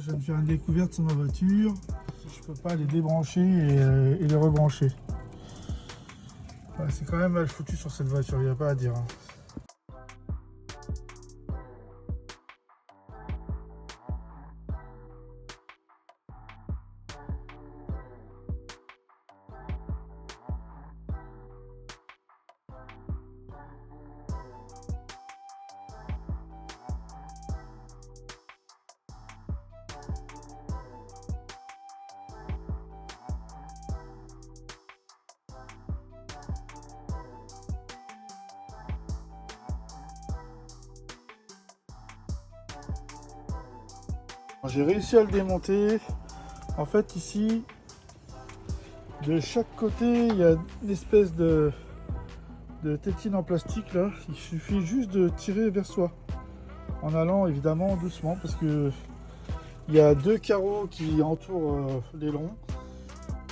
je viens de faire une découverte sur ma voiture. Je peux pas les débrancher et les rebrancher. Ouais, c'est quand même mal foutu sur cette voiture, il n'y a pas à dire. Hein. J'ai réussi à le démonter. En fait ici, de chaque côté, il y a une espèce de tétine en plastique là. Il suffit juste de tirer vers soi. En allant évidemment doucement parce que il y a deux carreaux qui entourent les longs.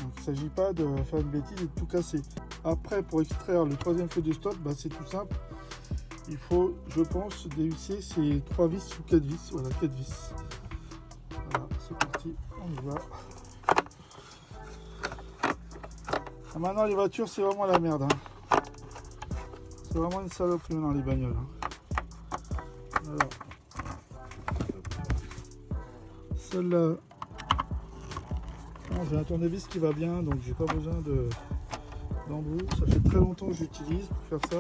Donc il ne s'agit pas de faire une bêtise et de tout casser. Après, pour extraire le troisième feu de stop, bah, c'est tout simple. Il faut, je pense, dévisser ces 3 vis ou 4 vis. Voilà, 4 vis. Voilà, c'est parti, on y va. Ah, maintenant les voitures c'est vraiment la merde. Hein. C'est vraiment une saloperie dans les bagnoles. Hein. Alors, celle-là, j'ai un tournevis qui va bien, donc j'ai pas besoin d'embout. Ça fait très longtemps que j'utilise pour faire ça.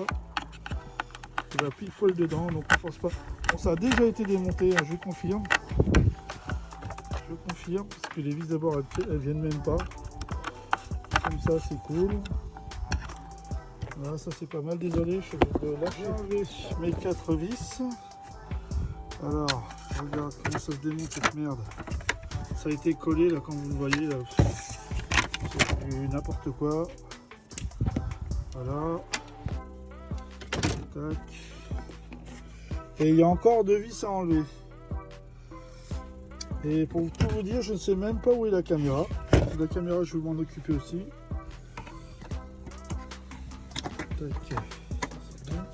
Il va pile poil dedans, donc on pense pas. Bon, ça a déjà été démonté, hein, je confirme. Je confirme parce que les vis d'abord elles viennent même pas. Comme ça c'est cool. Voilà, ça c'est pas mal. Désolé, je vais lâcher mes 4 vis. Alors, regarde comment ça se démonte cette merde. Ça a été collé là, comme vous le voyez là. C'est n'importe quoi. Voilà. Tac. Et il y a encore 2 vis à enlever. Et pour tout vous dire, je ne sais même pas où est la caméra. La caméra, je vais m'en occuper aussi. Tac. C'est bien.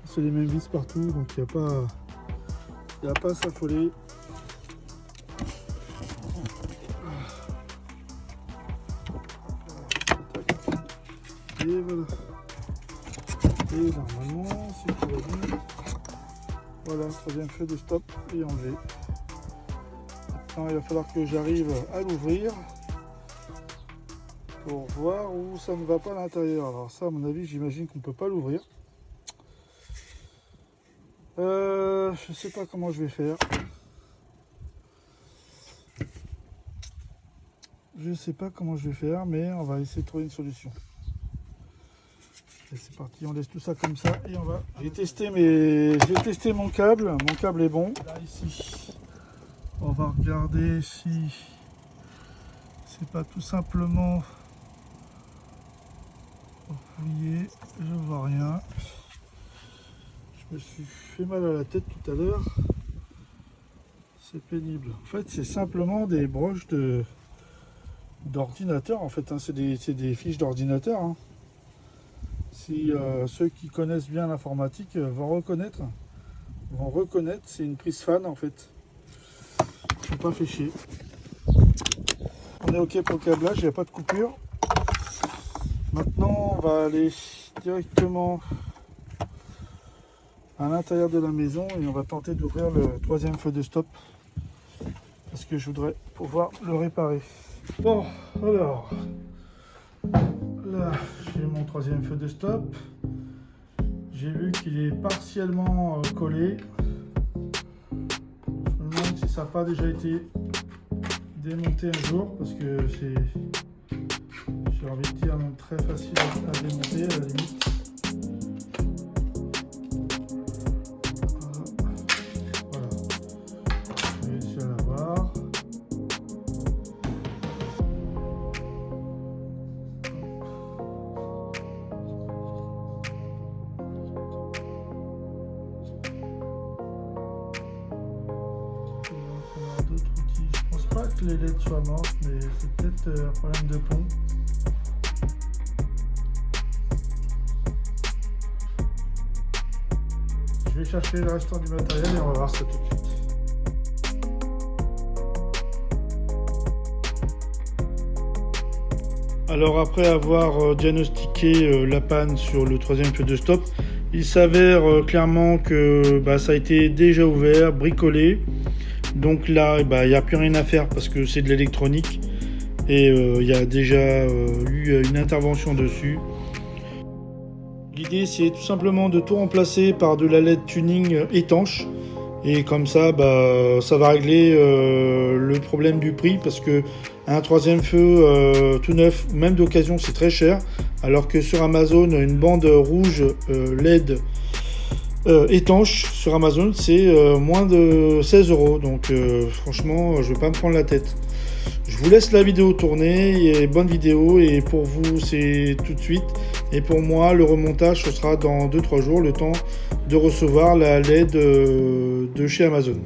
C'est les mêmes vis partout, donc il n'y a pas à s'affoler. Et voilà. Et normalement, si tout va bien, voilà, troisième feu de stop et enlevé. Maintenant, il va falloir que j'arrive à l'ouvrir pour voir où ça ne va pas à l'intérieur. Alors ça, à mon avis, j'imagine qu'on ne peut pas l'ouvrir. Je sais pas comment je vais faire. Je sais pas comment je vais faire, mais on va essayer de trouver une solution. Et c'est parti, on laisse tout ça comme ça et on va. J'ai testé mon câble est bon. Là ici, on va regarder si c'est pas tout simplement rouillé. Je vois rien. Je me suis fait mal à la tête tout à l'heure. C'est pénible. En fait, c'est simplement des broches d'ordinateur. En fait, hein. C'est des fiches d'ordinateur. Hein. Si ceux qui connaissent bien l'informatique vont reconnaître, c'est une prise fan en fait. Je ne pas fait chier. On est ok pour le câblage, il n'y a pas de coupure. Maintenant, on va aller directement à l'intérieur de la maison et on va tenter d'ouvrir le troisième feu de stop parce que je voudrais pouvoir le réparer. Bon, alors là, j'ai mon troisième feu de stop. J'ai vu qu'il est partiellement collé. Je me demande si ça n'a pas déjà été démonté un jour parce que c'est, j'ai envie de dire, même très facile à démonter à la limite. Voilà. J'ai réussi à l'avoir. Pas que les LED soient mortes, mais c'est peut-être un problème de pont. chercher le restant du matériel et on va voir ça tout de suite. Alors après avoir diagnostiqué la panne sur le troisième tuyau de stop, il s'avère clairement que ça a été déjà ouvert, bricolé. Donc là, il n'y a plus rien à faire parce que c'est de l'électronique et il y a déjà eu une intervention dessus. L'idée, c'est tout simplement de tout remplacer par de la LED tuning étanche. Et comme ça, ça va régler le problème du prix parce que un troisième feu tout neuf, même d'occasion, c'est très cher. Alors que sur Amazon, une bande rouge LED étanche sur Amazon, c'est moins de 16 €. Donc franchement, je ne vais pas me prendre la tête. Je vous laisse la vidéo tourner, et bonne vidéo, et pour vous c'est tout de suite, et pour moi le remontage ce sera dans 2-3 jours, le temps de recevoir la LED de chez Amazon.